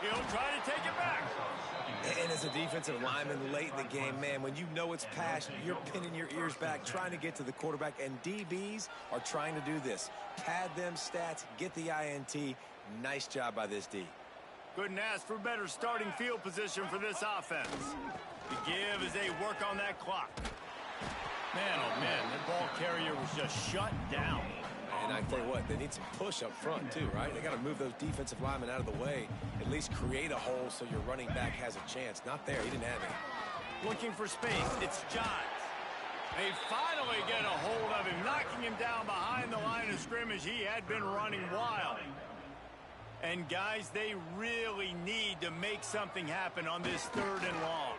A: He'll try to take it back.
C: And as a defensive lineman late in the game, man, when you know it's passed, you're pinning your ears back, trying to get to the quarterback, and DBs are trying to do this. Pad them stats, get the INT. Nice job by this D.
A: Couldn't ask for better starting field position for this offense. The give as they work on that clock. Man, oh man, the ball carrier was just shut down.
C: And I tell you what, they need some push up front too, right? They got to move those defensive linemen out of the way, at least create a hole so your running back has a chance. Not there, he didn't have it.
A: Looking for space, it's Johns. They finally get a hold of him, knocking him down behind the line of scrimmage. He had been running wild. And guys, they really need to make something happen on this 3rd and long.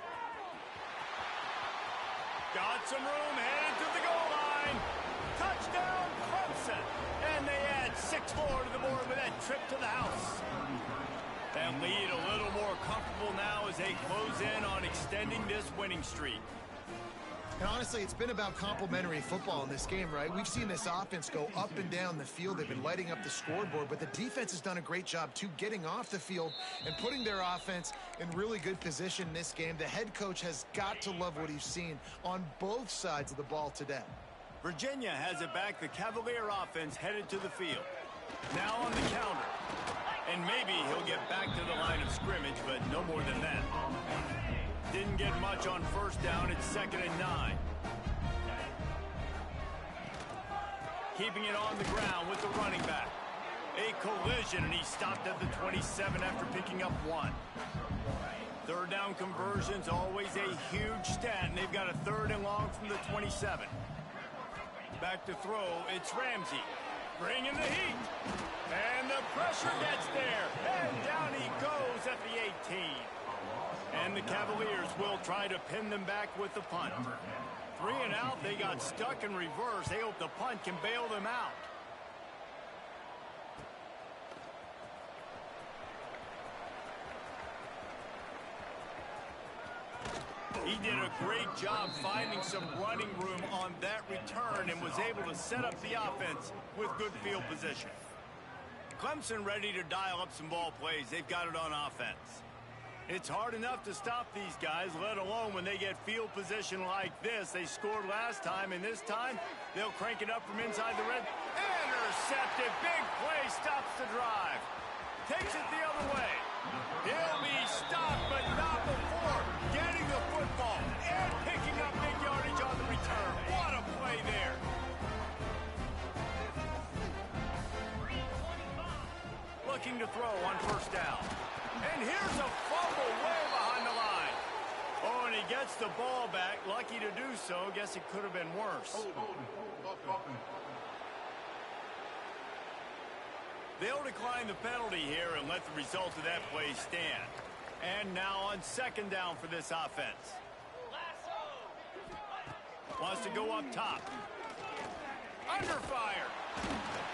A: Got some room, headed to the goal line. Touchdown, Clemson. And they add 6 more to the board with that trip to the house. That lead a little more comfortable now as they close in on extending this winning streak.
B: And honestly, it's been about complementary football in this game, right? We've seen this offense go up and down the field. They've been lighting up the scoreboard, but the defense has done a great job, too, getting off the field and putting their offense in really good position in this game. The head coach has got to love what he's seen on both sides of the ball today.
A: Virginia has it back. The Cavalier offense headed to the field. Now on the counter. And maybe he'll get back to the line of scrimmage, but no more than that. Didn't get much on 1st down. It's 2nd and 9. Keeping it on the ground with the running back. A collision, and he stopped at the 27 after picking up 1. Third down conversion's always a huge stat, and they've got a 3rd and long from the 27. Back to throw, it's Ramsey. Bringing the heat. And the pressure gets there. And down he goes at the 18. And the Cavaliers will try to pin them back with the punt. 3 and out, they got stuck in reverse. They hope the punt can bail them out. He did a great job finding some running room on that return and was able to set up the offense with good field position. Clemson ready to dial up some ball plays. They've got it on offense. It's hard enough to stop these guys, let alone when they get field position like this. They scored last time, and this time they'll crank it up from inside the red. Intercepted. Big play stops the drive. Takes it the other way. He'll be stopped, but not before getting the football and picking up big yardage on the return. What a play there. Looking to throw on 1st down. And here's a fumble way behind the line. Oh, and he gets the ball back. Lucky to do so. Guess it could have been worse. They'll decline the penalty here and let the result of that play stand. And now on 2nd down for this offense. Wants to go up top. Under fire.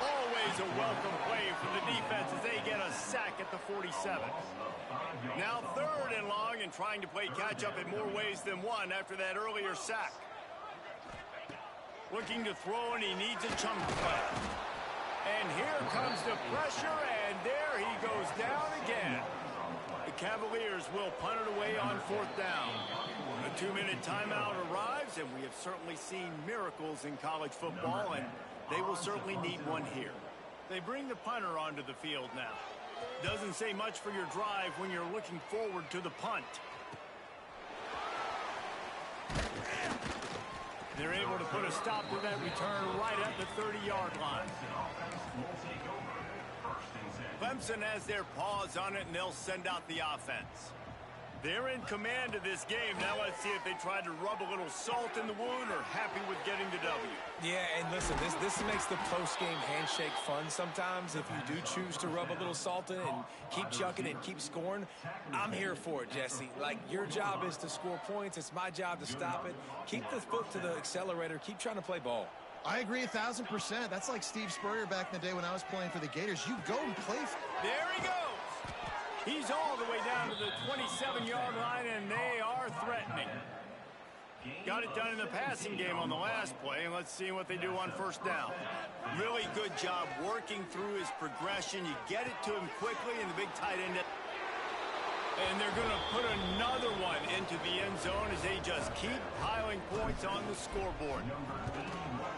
A: Always a welcome play for the defense as they get a sack at the 47. Now 3rd and long and trying to play catch-up in more ways than one after that earlier sack. Looking to throw, and he needs a chunk play. And here comes the pressure, and there he goes down again. The Cavaliers will punt it away on 4th down. A 2-minute timeout arrives, and we have certainly seen miracles in college football, and they will certainly need one here. They bring the punter onto the field now. Doesn't say much for your drive when you're looking forward to the punt. They're able to put a stop to that return right at the 30-yard line. Clemson has their paws on it, and they'll send out the offense. They're in command of this game. Now let's see if they try to rub a little salt in the wound or happy with getting the W.
C: Yeah, and listen, this makes the post-game handshake fun sometimes. If you do choose to rub a little salt in it and keep chucking and keep scoring, I'm here for it, Jesse. Like, your job is to score points. It's my job to stop it. Keep the foot to the accelerator. Keep trying to play ball.
B: I agree 1,000%. That's like Steve Spurrier back in the day when I was playing for the Gators. You go and play.
A: There he goes. He's all the way down to the 27-yard line, and they are threatening. Got it done in the passing game on the last play, and let's see what they do on 1st down. Really good job working through his progression. You get it to him quickly, and the big tight end. And they're going to put another one into the end zone as they just keep piling points on the scoreboard.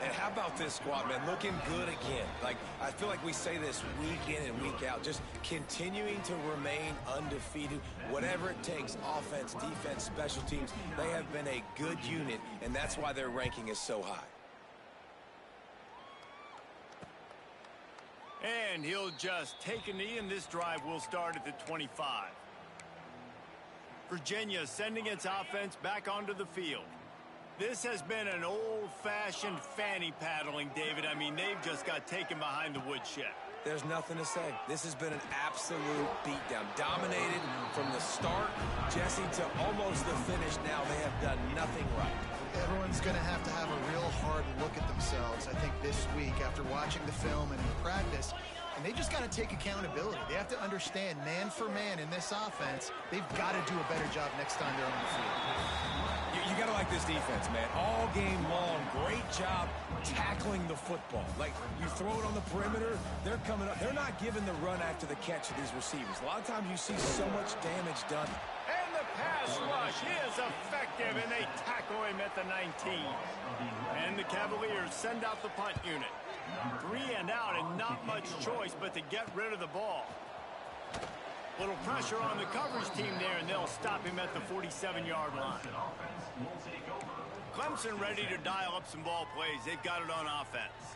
C: And how about this squad, man? Looking good again. Like, I feel like we say this week in and week out. Just continuing to remain undefeated. Whatever it takes, offense, defense, special teams, they have been a good unit, and that's why their ranking is so high.
A: And he'll just take a knee, and this drive will start at the 25. Virginia sending its offense back onto the field. This has been an old-fashioned fanny paddling, David. I mean, they've just got taken behind the woodshed.
C: There's nothing to say. This has been an absolute beatdown. Dominated from the start, Jesse, to almost the finish now. They have done nothing right.
B: Everyone's going to have a real hard look at themselves, I think, this week after watching the film and in practice. And they just got to take accountability. They have to understand, man for man in this offense, they've got to do a better job next time they're on the field.
C: You got to like this defense, man. All game long, great job tackling the football. Like, you throw it on the perimeter, they're coming up. They're not giving the run after the catch to these receivers. A lot of times you see so much damage done.
A: And the pass rush is effective, and they tackle him at the 19. And the Cavaliers send out the punt unit. 3 and out, and not much choice but to get rid of the ball. Little pressure on the coverage team there, and they'll stop him at the 47-yard line. Clemson ready to dial up some ball plays. They've got it on offense.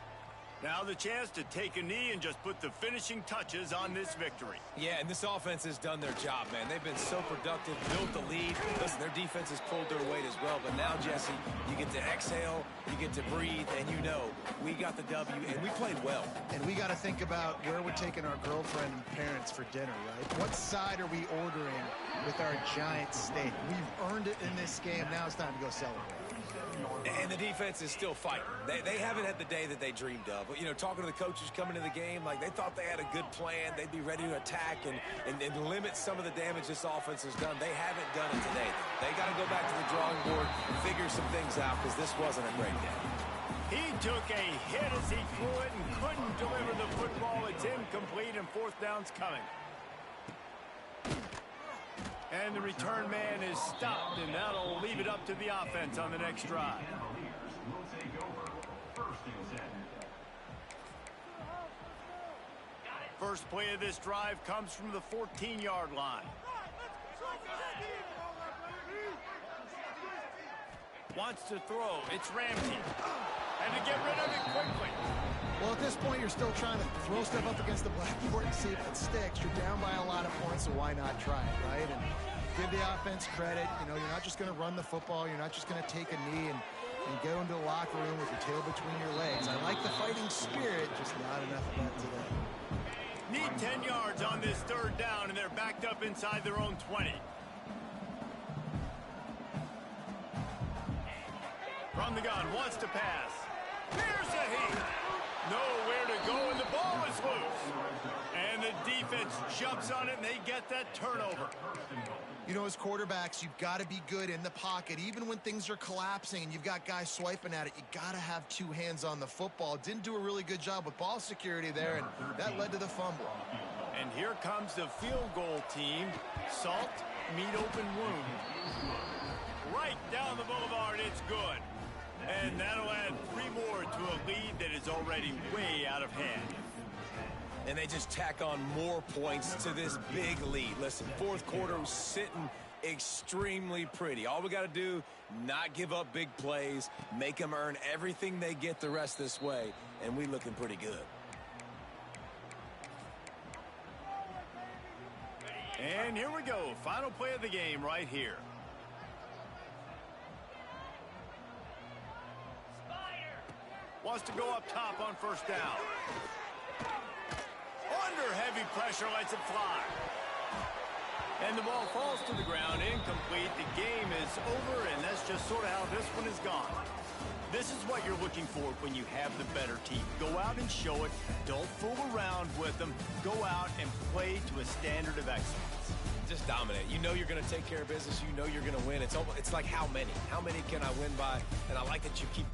A: Now the chance to take a knee and just put the finishing touches on this victory.
C: Yeah, and this offense has done their job, man. They've been so productive, built the lead. Listen, their defense has pulled their weight as well. But now, Jesse, you get to exhale, you get to breathe, and you know we got the W, and we played well.
B: And we got to think about where we're taking our girlfriend and parents for dinner, right? What side are we ordering with our giant steak? We've earned it in this game. Now it's time to go celebrate.
C: And the defense is still fighting. They haven't had the day that they dreamed of. You know, talking to the coaches coming into the game, like they thought they had a good plan. They'd be ready to attack and limit some of the damage this offense has done. They haven't done it today. They got to go back to the drawing board and figure some things out because this wasn't a great day.
A: He took a hit as he threw it and couldn't deliver the football. It's incomplete and fourth down's coming. And the return man is stopped, and that'll leave it up to the offense on the next drive. First play of this drive comes from the 14-yard line. Wants to throw. It's Ramsey. And to get rid of it quickly.
B: Well, at this point, you're still trying to throw stuff up against the blackboard and see if it sticks. You're down by a lot of points, so why not try it, right? And give the offense credit. You know, you're not just going to run the football. You're not just going to take a knee and go into the locker room with your tail between your legs. I like the fighting spirit, just not enough of that today.
A: Need 10 yards on this third down, and they're backed up inside their own 20. From the gun, wants to pass. Here's a heat. Nowhere to go, and the ball is loose. And the defense jumps on it, and they get that turnover.
B: You know, as quarterbacks, you've got to be good in the pocket. Even when things are collapsing and you've got guys swiping at it, you got to have two hands on the football. Didn't do a really good job with ball security there, and that led to the fumble.
A: And here comes the field goal team. Salt, meet open wound. Right down the boulevard, it's good. And that'll add 3 more to a lead that is already way out of hand.
C: And they just tack on more points to this big lead. Listen, fourth quarter was sitting extremely pretty. All we got to do, not give up big plays, make them earn everything they get the rest this way, and we looking pretty good.
A: And here we go. Final play of the game right here. Wants to go up top on first down. Under heavy pressure, lets it fly. And the ball falls to the ground, incomplete. The game is over, and that's just sort of how this one is gone. This is what you're looking for when you have the better team. Go out and show it. Don't fool around with them. Go out and play to a standard of excellence.
C: Just dominate. You know you're going to take care of business. You know you're going to win. It's like how many? How many can I win by? And I like that you keep